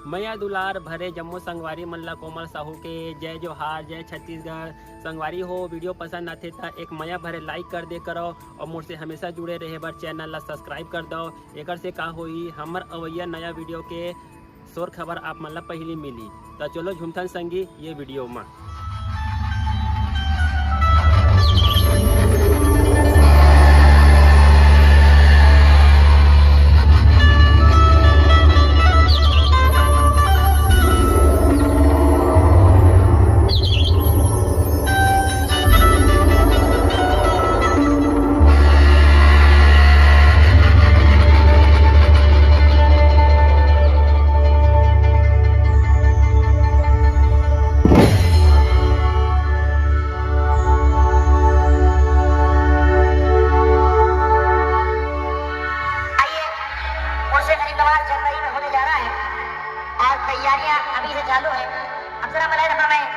मैया दुलार भरे जम्मू संगवारी मल्ला कोमल साहू के जय जोहार, जय छत्तीसगढ़। संगवारी हो वीडियो पसंद आते तो एक मैया भरे लाइक कर दे करो और मुझसे हमेशा जुड़े रहे बर चैनल ला सब्सक्राइब कर दो। एक से का होई हमर अवैया नया वीडियो के शोर खबर आप मन ला पहली मिली। तो चलो झुमथन संगी ये वीडियो में। जनवरी में होने जा रहा है और तैयारियां अभी से चालू है। अब जरा मलाई रखा मैं